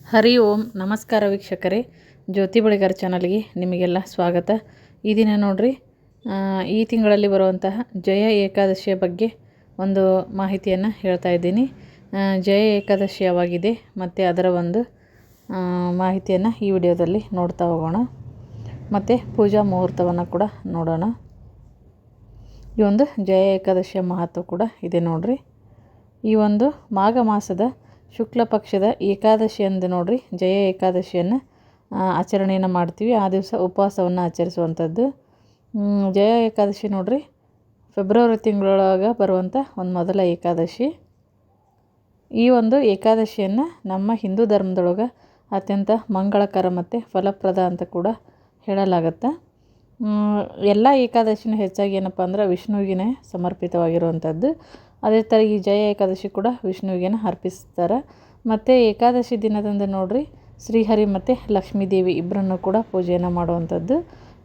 ಹರಿ ಓಂ ನಮಸ್ಕಾರ ವೀಕ್ಷಕರೇ, ಜ್ಯೋತಿ ಬಳಿಗಾರ ಚಾನಲ್ಗೆ ನಿಮಗೆಲ್ಲ ಸ್ವಾಗತ. ಈ ದಿನ ನೋಡ್ರಿ, ಈ ತಿಂಗಳಲ್ಲಿ ಬರುವಂತಹ ಜಯ ಏಕಾದಶಿಯ ಬಗ್ಗೆ ಒಂದು ಮಾಹಿತಿಯನ್ನು ಹೇಳ್ತಾ ಇದ್ದೀನಿ. ಜಯ ಏಕಾದಶಿ ಯಾವಾಗಿದೆ ಮತ್ತು ಅದರ ಒಂದು ಮಾಹಿತಿಯನ್ನು ಈ ವಿಡಿಯೋದಲ್ಲಿ ನೋಡ್ತಾ ಹೋಗೋಣ. ಮತ್ತು ಪೂಜಾ ಮುಹೂರ್ತವನ್ನು ಕೂಡ ನೋಡೋಣ. ಈ ಒಂದು ಜಯ ಏಕಾದಶಿಯ ಮಹತ್ವ ಕೂಡ ಇದೆ ನೋಡ್ರಿ. ಈ ಒಂದು ಮಾಘ ಮಾಸದ ಶುಕ್ಲ ಪಕ್ಷದ ಏಕಾದಶಿ ಎಂದು ನೋಡ್ರಿ ಜಯ ಏಕಾದಶಿಯನ್ನು ಆಚರಣೆಯನ್ನು ಮಾಡ್ತೀವಿ. ಆ ದಿವಸ ಉಪವಾಸವನ್ನು ಆಚರಿಸುವಂಥದ್ದು. ಜಯ ಏಕಾದಶಿ ನೋಡ್ರಿ ಫೆಬ್ರವರಿ ತಿಂಗಳೊಳಗೆ ಬರುವಂಥ ಒಂದು ಮೊದಲ ಏಕಾದಶಿ. ಈ ಒಂದು ಏಕಾದಶಿಯನ್ನು ನಮ್ಮ ಹಿಂದೂ ಧರ್ಮದೊಳಗೆ ಅತ್ಯಂತ ಮಂಗಳಕರ ಮತ್ತು ಫಲಪ್ರದ ಅಂತ ಕೂಡ ಹೇಳಲಾಗತ್ತೆ. ಎಲ್ಲ ಏಕಾದಶಿನೂ ಹೆಚ್ಚಾಗಿ ಏನಪ್ಪ ಅಂದ್ರೆ ವಿಷ್ಣುವಿಗೆ ಸಮರ್ಪಿತವಾಗಿರುವಂಥದ್ದು. ಅದೇ ಥರ ಈ ಜಯ ಏಕಾದಶಿ ಕೂಡ ವಿಷ್ಣುವಿಗೆ ಅರ್ಪಿಸ್ತಾರೆ. ಮತ್ತು ಏಕಾದಶಿ ದಿನದಂದು ನೋಡ್ರಿ ಶ್ರೀಹರಿ ಮತ್ತು ಲಕ್ಷ್ಮೀದೇವಿ ಇಬ್ಬರನ್ನು ಕೂಡ ಪೂಜೆಯನ್ನು ಮಾಡುವಂಥದ್ದು.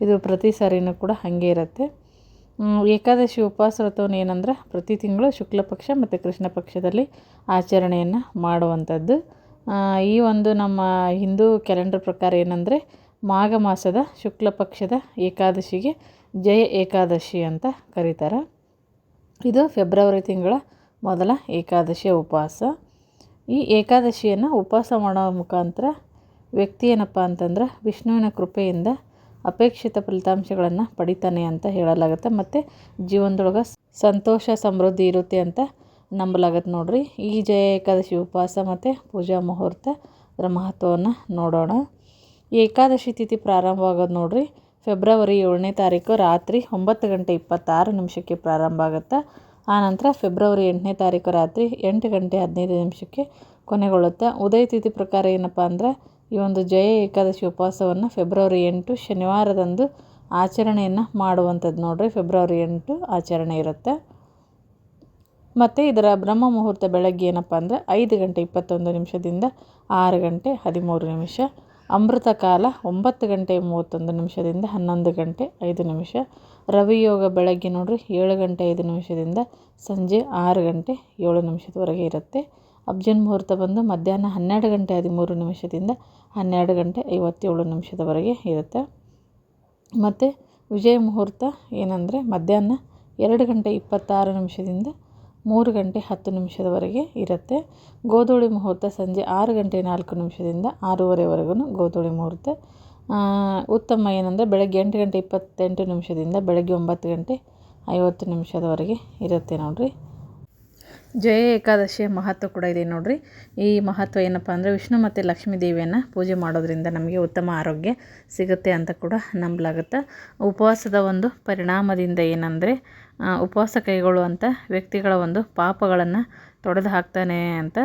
ಇದು ಪ್ರತಿ ಸಾರಿನೂ ಕೂಡ ಹಾಗೆ ಇರುತ್ತೆ. ಏಕಾದಶಿ ಉಪವಾಸ ವ್ರತವನ್ನು ಏನಂದ್ರೆ ಪ್ರತಿ ತಿಂಗಳು ಶುಕ್ಲ ಪಕ್ಷ ಮತ್ತು ಕೃಷ್ಣ ಪಕ್ಷದಲ್ಲಿ ಆಚರಣೆಯನ್ನು ಮಾಡುವಂಥದ್ದು. ಈ ಒಂದು ನಮ್ಮ ಹಿಂದೂ ಕ್ಯಾಲೆಂಡರ್ ಪ್ರಕಾರ ಏನಂದರೆ ಮಾಘ ಮಾಸದ ಶುಕ್ಲ ಪಕ್ಷದ ಏಕಾದಶಿಗೆ ಜಯ ಏಕಾದಶಿ ಅಂತ ಕರೀತಾರೆ. ಇದು ಫೆಬ್ರವರಿ ತಿಂಗಳ ಮೊದಲ ಏಕಾದಶಿಯ ಉಪವಾಸ. ಈ ಏಕಾದಶಿಯನ್ನು ಉಪವಾಸ ಮಾಡೋ ಮುಖಾಂತರ ವ್ಯಕ್ತಿ ಏನಪ್ಪ ಅಂತಂದ್ರೆ ವಿಷ್ಣುವಿನ ಕೃಪೆಯಿಂದ ಅಪೇಕ್ಷಿತ ಫಲಿತಾಂಶಗಳನ್ನು ಪಡಿತಾನೆ ಅಂತ ಹೇಳಲಾಗುತ್ತೆ. ಮತ್ತು ಜೀವನದೊಳಗೆ ಸಂತೋಷ ಸಮೃದ್ಧಿ ಇರುತ್ತೆ ಅಂತ ನಂಬಲಾಗತ್ತೆ ನೋಡ್ರಿ. ಈ ಜಯ ಏಕಾದಶಿ ಉಪವಾಸ ಮತ್ತು ಪೂಜಾ ಮುಹೂರ್ತ ಅದರ ಮಹತ್ವವನ್ನು ನೋಡೋಣ. ಏಕಾದಶಿ ತಿಥಿ ಪ್ರಾರಂಭವಾಗೋದು ನೋಡ್ರಿ ಫೆಬ್ರವರಿ 7ನೇ ತಾರೀಕು ರಾತ್ರಿ 9:26 ಪ್ರಾರಂಭ ಆಗುತ್ತೆ. ಆನಂತರ ಫೆಬ್ರವರಿ 8ನೇ ತಾರೀಕು ರಾತ್ರಿ 8:15 ಕೊನೆಗೊಳ್ಳುತ್ತೆ. ಉದಯ ತಿಥಿ ಪ್ರಕಾರ ಏನಪ್ಪ ಅಂದ್ರೆ ಈ ಒಂದು ಜಯ ಏಕಾದಶಿ ಉಪವಾಸವನ್ನು ಫೆಬ್ರವರಿ 8 ಶನಿವಾರದಂದು ಆಚರಣೆಯನ್ನು ಮಾಡುವಂಥದ್ದು ನೋಡ್ರಿ. ಫೆಬ್ರವರಿ 8 ಆಚರಣೆ ಇರುತ್ತೆ. ಮತ್ತು ಇದರ ಬ್ರಹ್ಮ ಮುಹೂರ್ತ ಬೆಳಗ್ಗೆ ಏನಪ್ಪ ಅಂದರೆ 5:21 6:13. ಅಮೃತ ಕಾಲ 9:31 11:05. ರವಿಯೋಗ ಬೆಳಗ್ಗೆ ನೋಡ್ರಿ 7:05 ಸಂಜೆ 6:07 ಇರುತ್ತೆ. ಅಬ್ಜನ್ ಮುಹೂರ್ತ ಬಂದು ಮಧ್ಯಾಹ್ನ 12:13 12:57 ಇರುತ್ತೆ. ಮತ್ತು ವಿಜಯ ಮುಹೂರ್ತ ಏನಂದರೆ ಮಧ್ಯಾಹ್ನ 2:26 3:10 ಇರುತ್ತೆ. ಗೋಧೂಳಿ ಮುಹೂರ್ತ ಸಂಜೆ 6:04 6:30 ಗೋಧೂಳಿ ಮುಹೂರ್ತ. ಉತ್ತಮ ಏನಂದರೆ ಬೆಳಗ್ಗೆ 8:28 ಬೆಳಗ್ಗೆ 9:50 ಇರುತ್ತೆ ನೋಡ್ರಿ. ಜಯ ಏಕಾದಶಿಯ ಮಹತ್ವ ಕೂಡ ಇದೆ ನೋಡ್ರಿ. ಈ ಮಹತ್ವ ಏನಪ್ಪ ಅಂದರೆ ವಿಷ್ಣು ಮತ್ತು ಲಕ್ಷ್ಮೀ ದೇವಿಯನ್ನು ಪೂಜೆ ಮಾಡೋದ್ರಿಂದ ನಮಗೆ ಉತ್ತಮ ಆರೋಗ್ಯ ಸಿಗುತ್ತೆ ಅಂತ ಕೂಡ ನಂಬಲಾಗುತ್ತೆ. ಉಪವಾಸದ ಒಂದು ಪರಿಣಾಮದಿಂದ ಏನಂದರೆ ಉಪವಾಸ ಕೈಗೊಳ್ಳುವಂಥ ವ್ಯಕ್ತಿಗಳ ಒಂದು ಪಾಪಗಳನ್ನು ತೊಡೆದು ಹಾಕ್ತಾನೆ ಅಂತ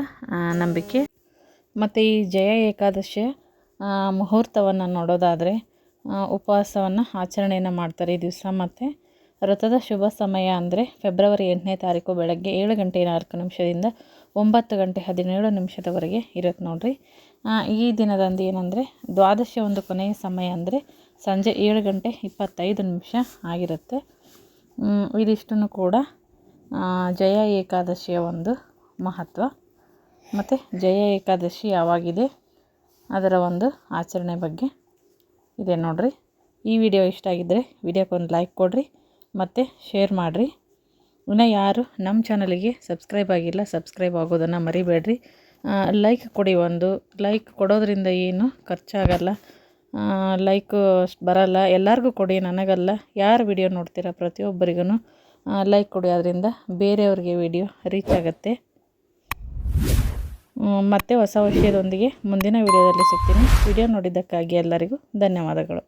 ನಂಬಿಕೆ. ಮತ್ತು ಈ ಜಯ ಏಕಾದಶಿಯ ಮುಹೂರ್ತವನ್ನು ನೋಡೋದಾದರೆ ಉಪವಾಸವನ್ನು ಆಚರಣೆಯನ್ನು ಮಾಡ್ತಾರೆ ಈ ದಿವಸ. ಮತ್ತು ವ್ರತದ ಶುಭ ಸಮಯ ಅಂದರೆ ಫೆಬ್ರವರಿ 8ನೇ ತಾರೀಕು ಬೆಳಗ್ಗೆ 7:04 9:17 ಇರುತ್ತೆ ನೋಡ್ರಿ. ಈ ದಿನದಂದು ಏನಂದರೆ ದ್ವಾದಶಿ ಒಂದು ಕೊನೆಯ ಸಮಯ ಅಂದರೆ ಸಂಜೆ 7:25 ಆಗಿರುತ್ತೆ. ಇದಿಷ್ಟನ್ನು ಕೂಡ ಜಯ ಏಕಾದಶಿಯ ಒಂದು ಮಹತ್ವ ಮತ್ತು ಜಯ ಏಕಾದಶಿ ಯಾವಾಗಿದೆ ಅದರ ಒಂದು ಆಚರಣೆ ಬಗ್ಗೆ ಇದೆ ನೋಡ್ರಿ. ಈ ವಿಡಿಯೋ ಇಷ್ಟ ಆಗಿದ್ದರೆ ವಿಡಿಯೋಕ್ಕೊಂದು ಲೈಕ್ ಕೊಡಿರಿ ಮತ್ತು ಶೇರ್ ಮಾಡಿರಿ. ಇನ್ನೂ ಯಾರು ನಮ್ಮ ಚಾನಲಿಗೆ ಸಬ್ಸ್ಕ್ರೈಬ್ ಆಗಿಲ್ಲ ಸಬ್ಸ್ಕ್ರೈಬ್ ಆಗೋದನ್ನು ಮರಿಬೇಡ್ರಿ. ಲೈಕ್ ಕೊಡಿ. ಒಂದು ಲೈಕ್ ಕೊಡೋದ್ರಿಂದ ಏನು ಖರ್ಚಾಗಲ್ಲ, ಲೈಕ್ ಬರಲ್ಲ, ಎಲ್ಲರಿಗೂ ಕೊಡಿ, ನನಗಲ್ಲ. ಯಾರು ವಿಡಿಯೋ ನೋಡ್ತೀರಾ ಪ್ರತಿಯೊಬ್ಬರಿಗೂ ಲೈಕ್ ಕೊಡಿ. ಅದರಿಂದ ಬೇರೆಯವ್ರಿಗೆ ವಿಡಿಯೋ ರೀಚ್ ಆಗುತ್ತೆ. ಮತ್ತೆ ಹೊಸ ವಿಷಯದೊಂದಿಗೆ ಮುಂದಿನ ವಿಡಿಯೋದಲ್ಲಿ ಸಿಗ್ತೀನಿ. ವಿಡಿಯೋ ನೋಡಿದ್ದಕ್ಕಾಗಿ ಎಲ್ಲರಿಗೂ ಧನ್ಯವಾದಗಳು.